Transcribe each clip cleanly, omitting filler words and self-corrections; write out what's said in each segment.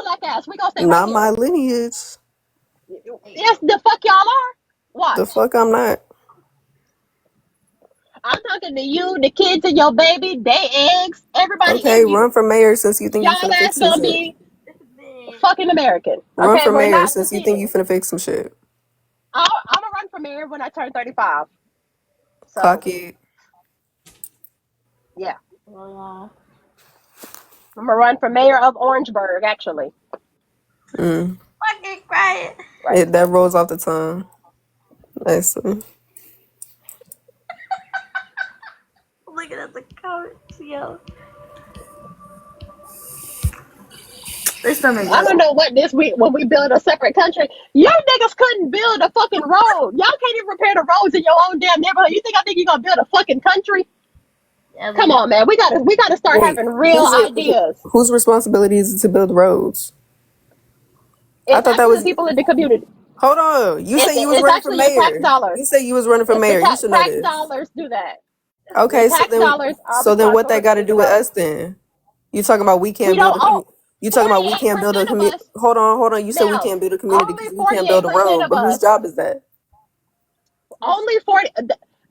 black ass. We gonna stay right Not here. my lineage. Yes, the fuck y'all are. The Watch. fuck I'm not. I'm talking to you, the kids and your baby, they eggs, everybody Okay, in you. run for mayor since you think you Y'all finna ass fix some gonna shit. be fucking American. Run Okay, for we're mayor not since you think seceding. you finna fix some shit. I'm gonna run for mayor when I turn 35. So Clock it. yeah, I'm gonna run for mayor of Orangeburg. Actually, Mm. Fucking quiet. right. That rolls off the tongue. Nicely. Looking at the comments, yo. They still make I us. don't know what this week when we build a separate country. Y'all niggas couldn't build a fucking road. Y'all can't even repair the roads in your own damn neighborhood. You think you're gonna build a fucking country? Yeah, Come on, man. We gotta start Wait, having real ideas. whose responsibility is it to build roads? I It's thought that actually the was. people in the community. Hold on. You say you was It's running for actually your tax mayor. dollars. You say you was running for It's the mayor. You should know tax this. dollars do that. Your Okay, tax dollars are so then what responsible that for got to building the do with road. us then? You talking about we We can't build don't a own you talking about we can't build a 48% of community? us Hold on. You said we now. can't build a community Only because we can't build a 48% road. of But whose us. job is that? Only 40.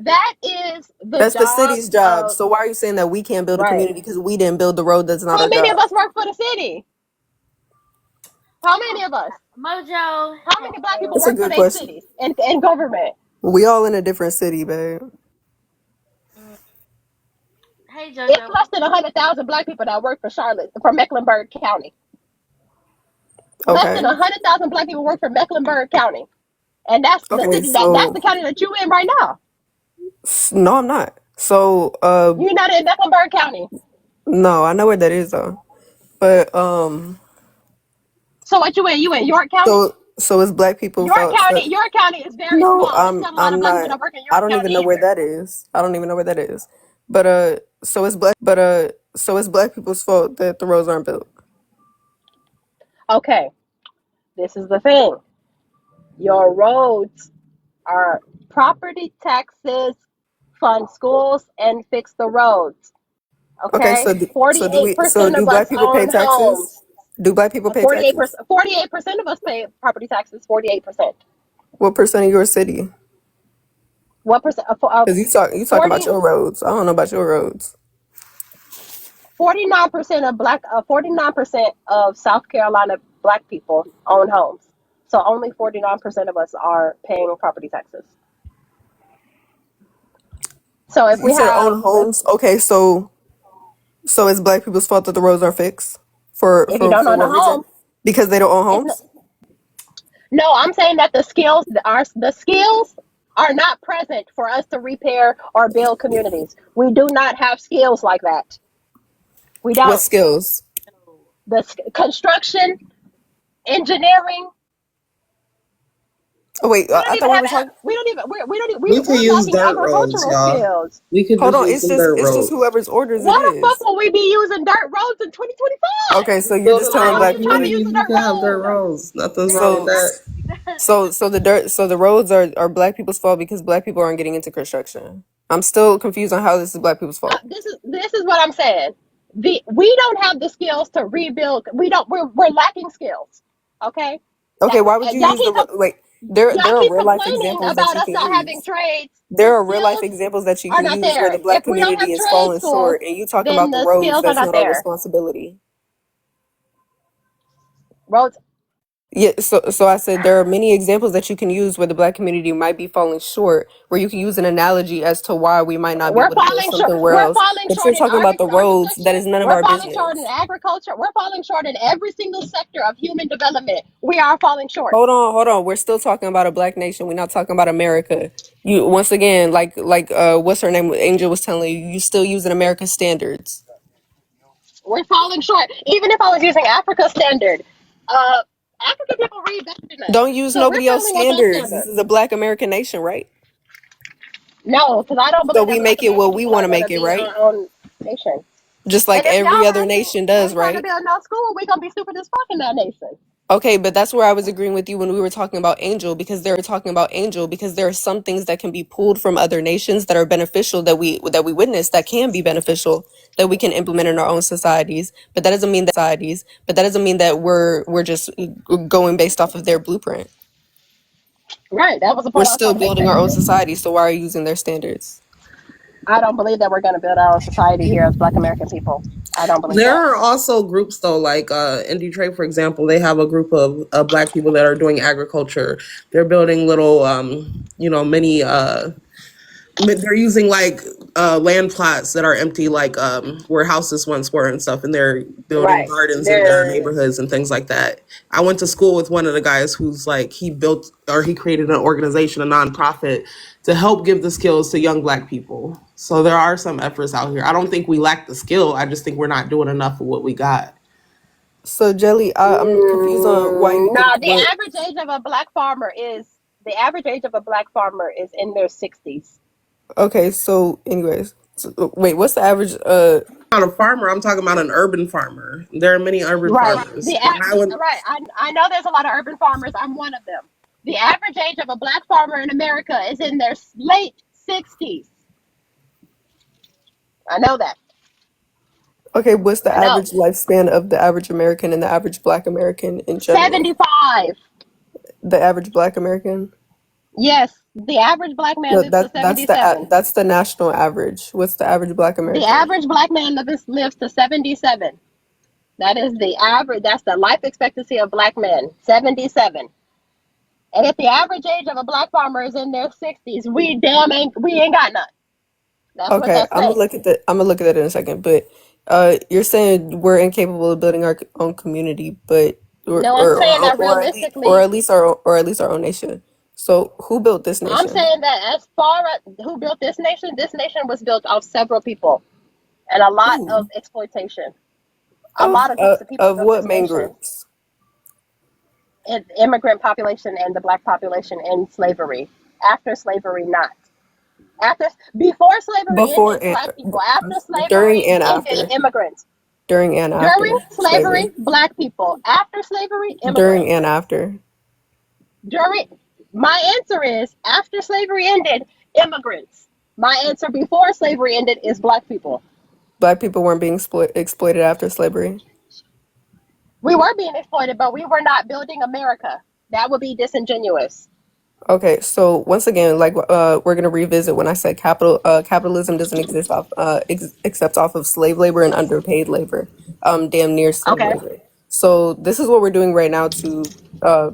That is the That's the job city's job. of So why are you saying that we can't build a right. community because we didn't build the road? That's not How our many of job. us work for the city? How many of us? Mojo. How many black people That's a work for good their question. cities and government? We all in a different city, babe. Hey It's Jojo. less than 100,000 black people that work for Charlotte, for Mecklenburg County. Less than Okay. 100,000 black people work for Mecklenburg County, and that's the Okay. city that's So the county that you in right now. no, I'm not. So You're not in Mecklenburg County. no, I know where that is though. But So what you in? You in York County? so it's black people York fault. So County. York County is very no, small. It's not a lot of I'm black people not. that work in I York don't even County know where either. that is. I don't even know where that is. But so it's black people's fault that the roads aren't built. Okay, this is the thing. Your roads are property taxes, fund schools, and fix the roads. Okay, Okay, forty-eight so percent do of black us people pay own taxes? homes. Do black people pay 48%. taxes? 48% of us pay property taxes. 48%. What percent of your city? What percent? Because you talking about 40. your roads. I don't know about your roads. 49% of 49% of South Carolina black people own homes. So only 49% of us are paying property taxes. So if You we said have, own homes. Okay, so it's black people's fault that the roads are fixed if you don't for own a what reason? home, Because they don't own it's homes. no. I'm saying that the skills are not present for us to repair or build communities. We do not have skills like that. We What don't. skills? The construction, engineering. Oh wait, We don't I even thought we have. were talking. We don't even. We don't. Even, We could we're use lacking dirt roads, agricultural y'all. skills. We could Hold just on, use some dirt it's just roads. whoever's orders it Why the fuck is. will we be using dirt roads in 2025? Okay, so you're Build just a telling lot Why are of black you people trying to that use a communities. We dirt can have dirt road? roads. Nothing's wrong with so that. so the roads are black people's fault because black people aren't getting into construction. I'm still confused on how this is black people's fault. This is what I'm saying. We don't have the skills to rebuild. We don't. We're lacking skills. Okay. Okay, That why would you y'all use the keep wait? y'all There are keep real life complaining examples that about you us can not having use. trades. The There are real life skills examples that you are can not use where the there. black If we don't community have is trade falling schools, short, and you talk then about the the roads. skills are That's not not our there. responsibility. Roads. Yeah, so I said there are many examples that you can use where the black community might be falling short, where you can use an analogy as to why we might not be We're able to build falling short. something where We're else. falling But you're short in talking about the roads, that architecture. is none of We're our falling short in business. agriculture. We're falling short in every single sector of human development. We are falling short. Hold on. We're still talking about a black nation. We're not talking about America. You once again, what's her name? Angel was telling you, you still using American standards. We're falling short. Even if I was using Africa standard, uh, African people read better than us. Don't use So we're nobody else failing on that standards. This standard. is a black American nation, right? No, because I don't So believe we that Black make it American what we people want are to going make to it, be right? our own nation. Just And like if every y'all other asking, nation ain't does, trying to right? build no school, we're going to be stupid as fuck in that nation. Okay, but that's where I was agreeing with you when we were talking about Angel, because there are some things that can be pulled from other nations that are beneficial, that we witness, that can be beneficial, that we can implement in our own societies. But that doesn't mean that we're just going based off of their blueprint. Right. That was the We're point I was still trying to make, building our own basically. society, so why are you using their standards? I don't believe that we're going to build our own society here as Black American people. I don't believe There that. are also groups though, like in Detroit, for example, they have a group of black people that are doing agriculture. They're building little, mini. They're using like land plots that are empty, like where houses once were and stuff, and they're building Right. gardens in their They're neighborhoods and things like that. I went to school with one of the guys who's like he created an organization, a nonprofit, to help give the skills to young black people. So there are some efforts out here. I don't think we lack the skill. I just think we're not doing enough of what we got. So, Jelly, I'm confused on why you no. think we're The average age of a black farmer is in their 60s. okay. So, anyways, wait, what's the average? Not a farmer. I'm talking about an urban farmer. There are many urban Right. farmers. When I went, Right. I know there's a lot of urban farmers. I'm one of them. The average age of a black farmer in America is in their late 60s. I know that. Okay, what's the I know. average lifespan of the average American and the average Black American in general? 75. The average Black American? Yes. The average black man No, lives to 77. that's the national average. What's the average Black The American? average black man lives to 77. That is the average. That's the life expectancy of black men. 77. And if the average age of a black farmer is in their 60s, we ain't got none. That's what Okay, that say. I'm gonna look at that in a second. But you're saying we're incapable of building our own community, but No, I'm saying that or realistically, at least our own nation. So who built this I'm nation? saying that as far as who built this nation was built off several people and a lot of Who? exploitation. A lot of groups of people Of built what this main nation. groups? Immigrant population and the black population in slavery. After slavery, not. After Before slavery Before ended, and black people. After during slavery and ended, after. immigrants. During and During after slavery, slavery. black people. After slavery, During immigrants. and after. During My answer is after slavery ended, immigrants. My answer before slavery ended is black people. Black people weren't being exploited after slavery. We were being exploited, but we were not building America. That would be disingenuous. Okay, so once again, like we're gonna revisit when I said capitalism doesn't exist except off of slave labor and underpaid labor, damn near slave Okay. labor. So this is what we're doing right now to uh,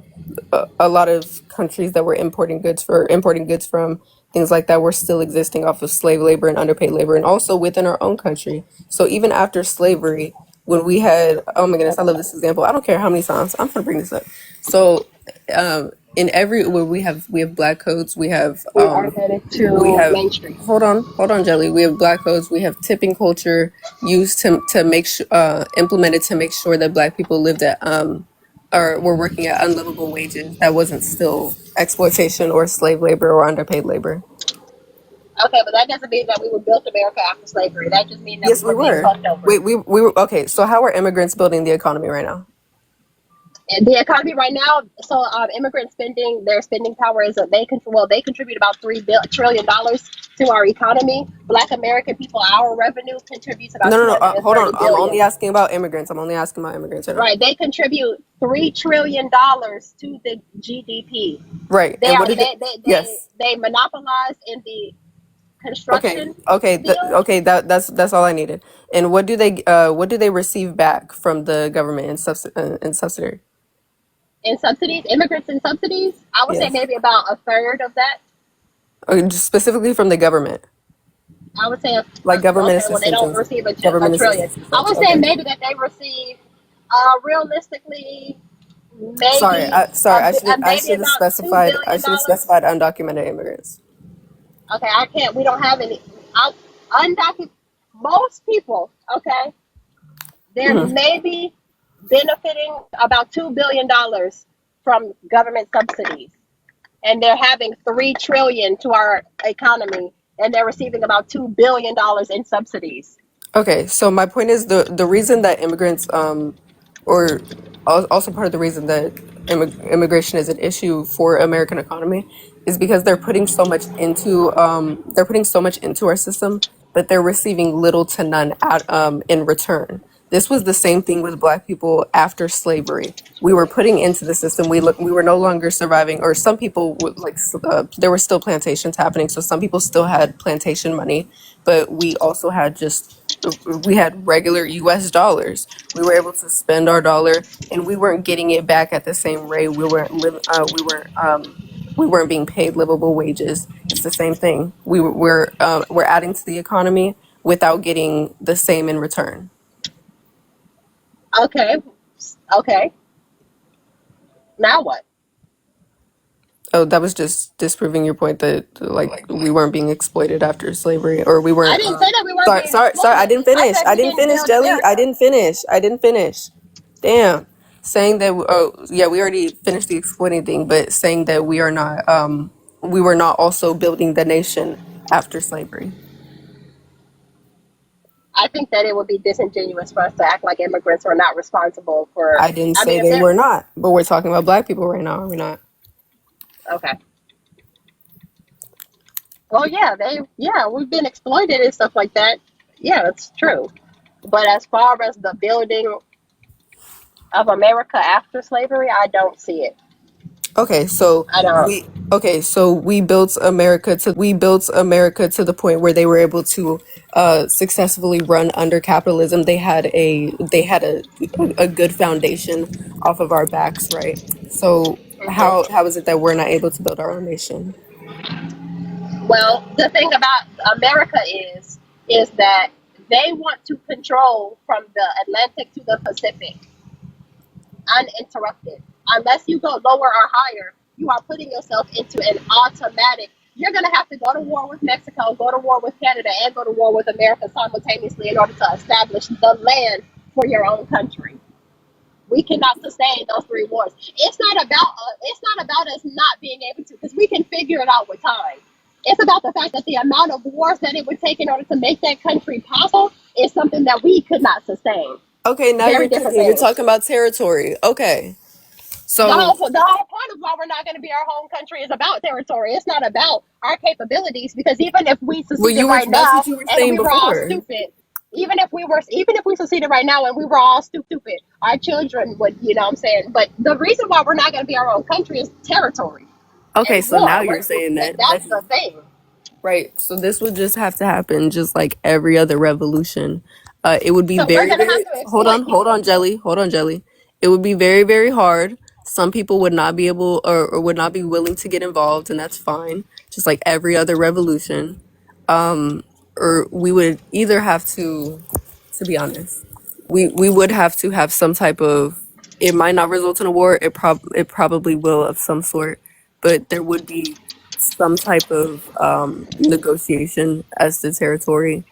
a lot of countries that we're importing goods from, things like that. We're still existing off of slave labor and underpaid labor, and also within our own country. So even after slavery, when we had, oh my goodness, I love this example. I don't care how many times I'm gonna bring this up. So in every where we have black codes, We are headed we to have Main Street. hold on, Jelly. We have black codes. We have tipping culture used to make implemented to make sure that black people lived at or were working at unlivable wages. That wasn't still exploitation or slave labor or underpaid labor. Okay, but that doesn't mean that we were built America after slavery. That just means that we Yes, we were being were. fucked over. Wait, we were okay. So how are immigrants building the economy right now? And the economy right now, so immigrant spending, their spending power is they contribute about $3 trillion to our economy. Black American people, our revenue contributes about No, no, two no. hundred and Hold on. thirty I'm only billion. asking about immigrants. I'm only asking about immigrants right now. Right, they contribute $3 trillion to the GDP. Right. They And what are did they? Yes. they monopolize in the Okay. construction Okay. field. Okay. That's all I needed. And what do they receive back from the government in subsidy? In subsidies, immigrants in subsidies, I would say Yes. maybe about a third of that. Okay, just specifically from the government, I would say, like government okay, well, they assistance don't and receive a government trillion. assistance and I such. would say Okay. maybe that they receive, realistically, Sorry. maybe I maybe should have about two specified. I billion should have dollars. specified undocumented immigrants. Okay, I can't. We don't have any undocumented. Most people, okay, they're Hmm. maybe benefiting about $2 billion from government subsidies, and they're having 3 trillion to our economy, and they're receiving about $2 billion in subsidies. Okay. So my point is the reason that immigrants or also part of the reason that immigration is an issue for American economy is because they're putting so much into our system, but they're receiving little to none in return. This was the same thing with Black people after slavery. We were putting into the system. We were no longer surviving, or some people there were still plantations happening, so some people still had plantation money, but we had regular U.S. dollars. We were able to spend our dollar, and we weren't getting it back at the same rate. We weren't being paid livable wages. It's the same thing. We're adding to the economy without getting the same in return. Okay. Okay. Now what? Oh, that was just disproving your point that like we weren't being exploited after slavery, or we I weren't. didn't say that we weren't being Sorry. I exploited. didn't I finish. said I we didn't didn't finish, build Jelly. I America. didn't finish. I didn't finish. Damn. Saying that. Oh, yeah, we already finished the exploiting thing, but saying that we are not. We were not also building the nation after slavery. I think that it would be disingenuous for us to act like immigrants are not responsible for. I didn't I mean, say if they they're were not, but we're talking about Black people right now, are we not? okay. Well, yeah, we've been exploited and stuff like that. Yeah, that's true. But as far as the building of America after slavery, I don't see it. Okay, so I don't. we built America to the point where they were able to successfully run under capitalism. They had a good foundation off of our backs, right? So Mhm. how is it that we're not able to build our own nation? Well, the thing about America is that they want to control from the Atlantic to the Pacific uninterrupted. Unless you go lower or higher, you are putting yourself into an automatic. You're going to have to go to war with Mexico, go to war with Canada, and go to war with America simultaneously in order to establish the land for your own country. We cannot sustain those three wars. It's not about us not being able to, because we can figure it out with time. It's about the fact that the amount of wars that it would take in order to make that country possible is something that we could not sustain. Okay, now Very you're different cooking. You're things. talking about territory. Okay. The So, whole point of why we're not going to be our home country is about territory. It's not about our capabilities, because even if we well, seceded right that's what now you were and saying we were all before. stupid, even if we succeeded right now and we were all stupid, our children would, you know what I'm saying? But the reason why we're not going to be our own country is territory Okay, and so now war. you're saying That's the thing. right. So this would just have to happen just like every other revolution. It would be So we're very, going to have very, to exploit hold people. on, Jelly. Hold on, Jelly. It would be very, very hard. Some people would not be able or would not be willing to get involved, and that's fine. Just like every other revolution. Or we would either have to be honest, we would have to have some type of, it might not result in a war, it probably will of some sort, but there would be some type of negotiation as to territory.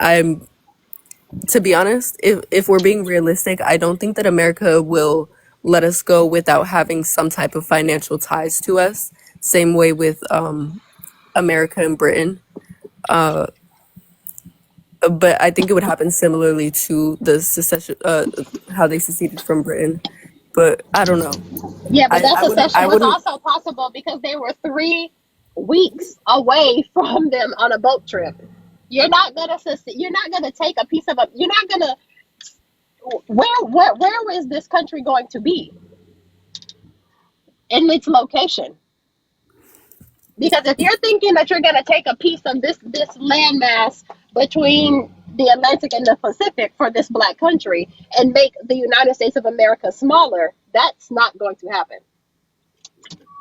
I'm To be honest, if we're being realistic, I don't think that America will let us go without having some type of financial ties to us. Same way with America and Britain. But I think it would happen similarly to the secession, how they seceded from Britain. But I don't know. Yeah, but that I secession was wouldn't. also possible because they were 3 weeks away from them on a boat trip. You're not gonna take a piece of a. You're not gonna. Where is this country going to be in its location? Because if you're thinking that you're gonna take a piece of this landmass between the Atlantic and the Pacific for this black country and make the United States of America smaller, that's not going to happen.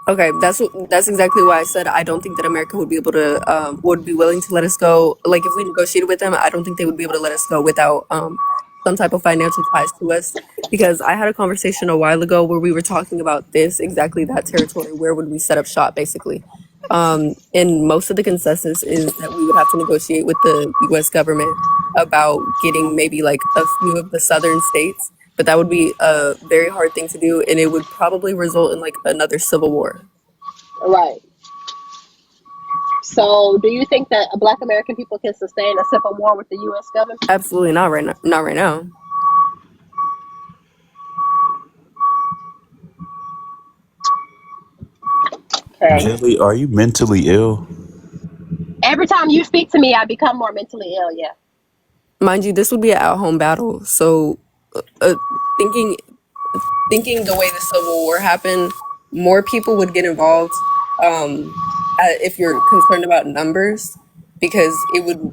Okay, that's exactly why I said I don't think that America would be able to would be willing to let us go. Like if we negotiated with them, I don't think they would be able to let us go without some type of financial ties to us. Because I had a conversation a while ago where we were talking about this exactly, that territory. Where would we set up shop, basically? And most of the consensus is that we would have to negotiate with the U.S. government about getting maybe like a few of the southern states, but that would be a very hard thing to do, and it would probably result in like another civil war. Right. So, do you think that Black American people can sustain a civil war with the U.S. government? Absolutely not right now. Not right now. Okay. Jelly, are you mentally ill? Every time you speak to me, I become more mentally ill. Yeah. Mind you, this would be an at-home battle. So, uh, thinking thinking the way the Civil War happened, more people would get involved. If you're concerned about numbers, because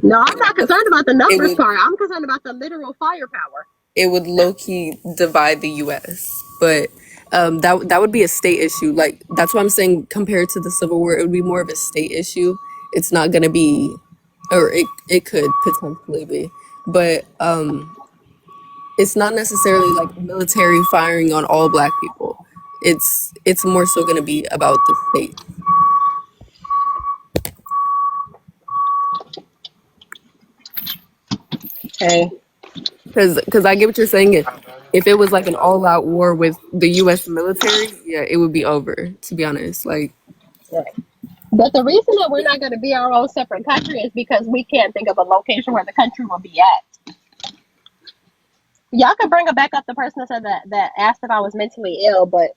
No, I'm not concerned about the it numbers would part. I'm concerned about the literal firepower. it would low key divide the U.S. But that would be a state issue. Like that's what I'm saying. Compared to the Civil War, it would be more of a state issue. It's not gonna be, or it could potentially be, but it's not necessarily like military firing on all black people. It's more so gonna be about the state. Okay. Because I get what you're saying. If it was like an all out war with the U.S. military, yeah, it would be over. To be honest, like Right. But the reason that we're not going to be our own separate country is because we can't think of a location where the country will be at. Y'all can bring back up the person that said that asked if I was mentally ill, but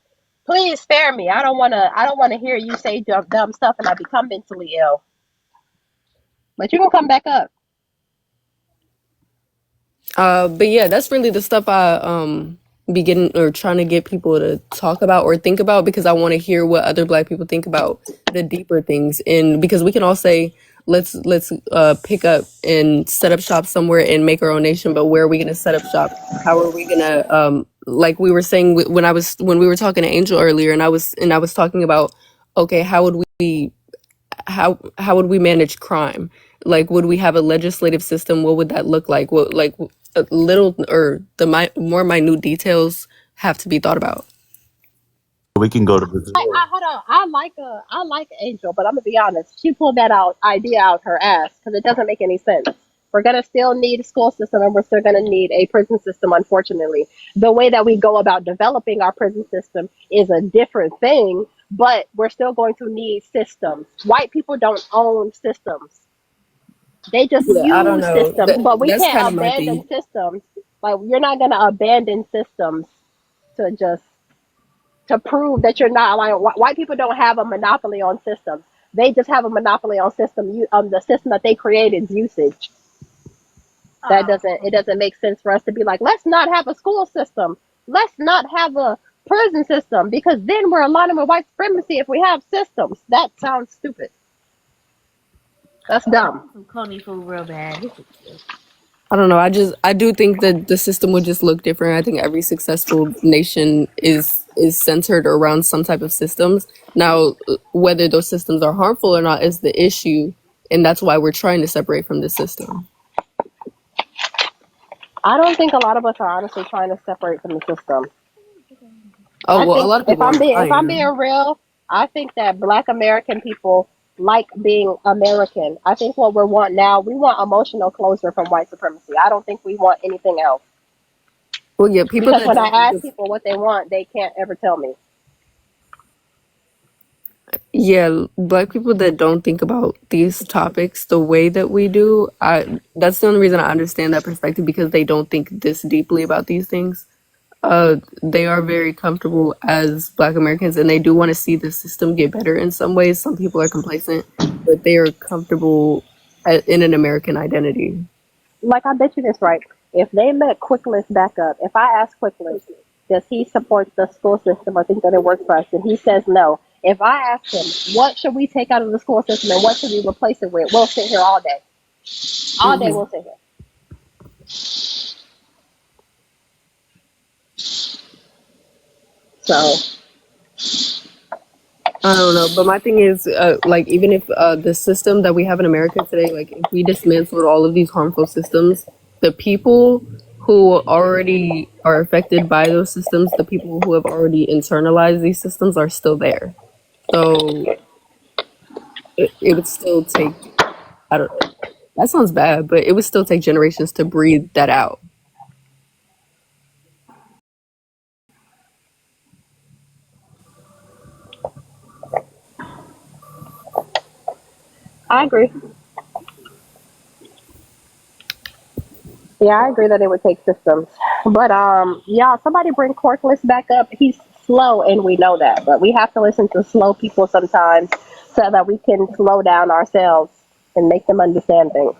please spare me. I don't want to. I don't want to hear you say dumb stuff and I become mentally ill. But you can come back up. But yeah, that's really the stuff I be getting or trying to get people to talk about or think about because I want to hear what other black people think about the deeper things. And because we can all say, let's pick up and set up shop somewhere and make our own nation, but where are we gonna set up shop? How are we gonna like we were saying when we were talking to Angel earlier and I was talking about okay, how would we manage crime? Like, would we have a legislative system? What would that look like? What like a little or more minute details have to be thought about. We can go to Brazil. I hold on. I like Angel, but I'm gonna be honest. She pulled that idea out her ass because it doesn't make any sense. We're gonna still need a school system, and we're still gonna need a prison system. Unfortunately, the way that we go about developing our prison system is a different thing. But we're still going to need systems. White people don't own systems; they just Yeah, I don't use know. systems. But we That's kind can't of my abandon thing. systems. Like you're not gonna abandon systems to just to prove that you're not like white people don't have a monopoly on systems. They just have a monopoly on the system that they created usage. That Oh, doesn't it doesn't make sense for us to be like, let's not have a school system. Let's not have a prison system because then we're aligning with white supremacy if we have systems. That sounds stupid. That's I dumb. want some Coney food real bad. This is good. I don't know. I do think that the system would just look different. I think every successful nation is centered around some type of systems. Now, whether those systems are harmful or not is the issue, and that's why we're trying to separate from the system. I don't think a lot of us are honestly trying to separate from the system. Oh I well, a think lot of people are. I if I'm being am. real, I think that Black American people like being American. I think what we want now, we want emotional closure from white supremacy. I don't think we want anything else. Well, yeah, people Because that when I don't think ask of people what they want, they can't ever tell me. yeah, black people that don't think about these topics the way that we do, I that's the only reason I understand that perspective because they don't think this deeply about these things. They are very comfortable as Black Americans, and they do want to see the system get better in some ways. Some people are complacent, but they are comfortable in an American identity. Like I bet you this right. If they let Quickless back up, if I ask Quickless, does he support the school system or think that it works for us, and he says no. If I ask him, what should we take out of the school system and what should we replace it with, we'll sit here all day. All day Hmm. we'll sit here. So I don't know, but my thing is, like, even if the system that we have in America today, like, if we dismantled all of these harmful systems, the people who already are affected by those systems, the people who have already internalized these systems, are still there. So it would still take, I don't, that sounds bad, but it would still take generations to breed that out. I agree. Yeah, I agree that it would take systems. But yeah, somebody bring Corkless back up. He's slow and we know that. But we have to listen to slow people sometimes so that we can slow down ourselves and make them understand things.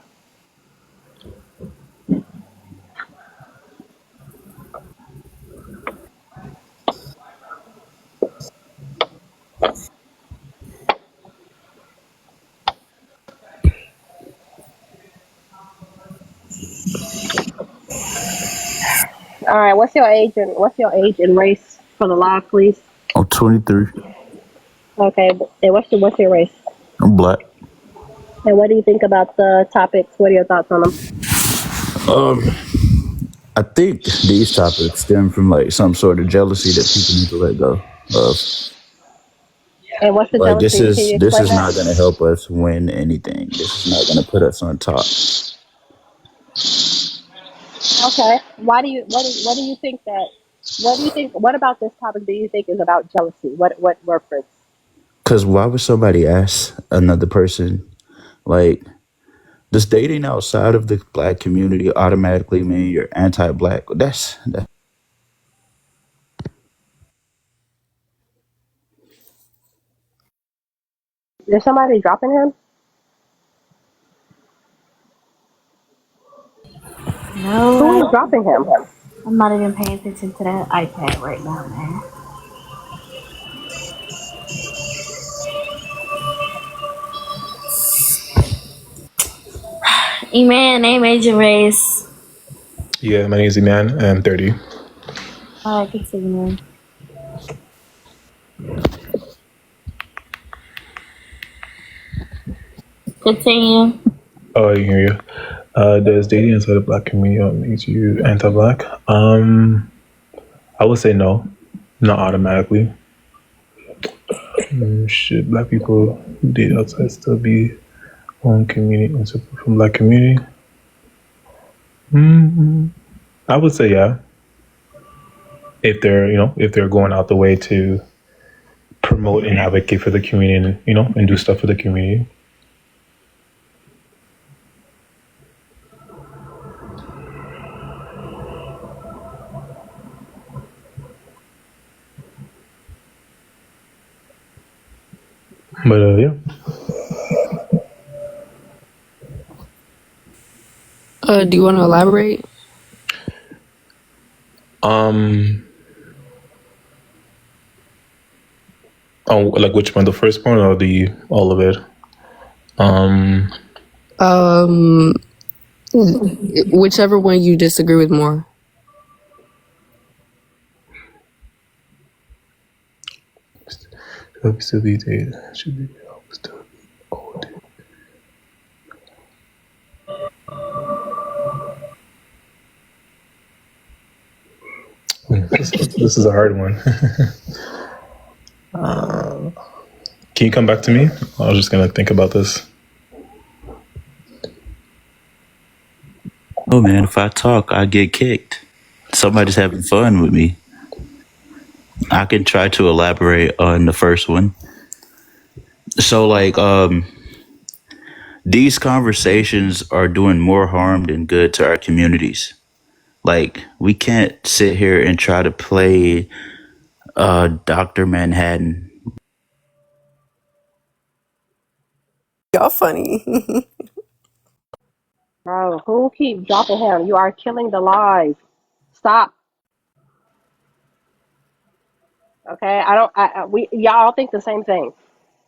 All right, what's your age and race for the log, please? I'm 23. Okay, and what's your race? I'm black. And what do you think about the topics? What are your thoughts on them? Um, I think these topics stem from like some sort of jealousy that people need to let go of. And what's the Like jealousy? Can you this explain is not going to that? help us win anything. This is not going to put us on top. Okay. What do you think that what do you think what about this topic do you think is about jealousy? What reference? Because why would somebody ask another person like, does dating outside of the black community automatically mean you're anti-black? That. Is somebody dropping him? Who is No, dropping him? I'm not even paying attention to that iPad right now, man. E-man, name, age, and race. Yeah, my name is Iman. I'm 30. Alright, continue. Continue. Oh, I can hear you. Does dating inside the black community make you anti-black? I would say no, not automatically. Should black people who date outside still be own community and separate from black community? mm I would say yeah, if they're if they're going out the way to promote and advocate for the community and and do stuff for the community. But yeah, Do you want to elaborate? um, oh, like which one? The first one or the all of it? Um, Um, whichever one you disagree with more. Should still be dated? Should be still be old. This is a hard one. Can you come back to me? I was just gonna think about this. Oh man, if I talk, I get kicked. Somebody's having fun with me. I can try to elaborate on the first one. So like these conversations are doing more harm than good to our communities. Like we can't sit here and try to play Dr. Manhattan. Y'all funny. Bro, who keep dropping him? You are killing the live. Stop. Okay? I don't we y'all think the same thing.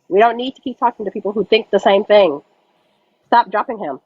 We don't need to keep talking to people who think the same thing. Stop dropping him.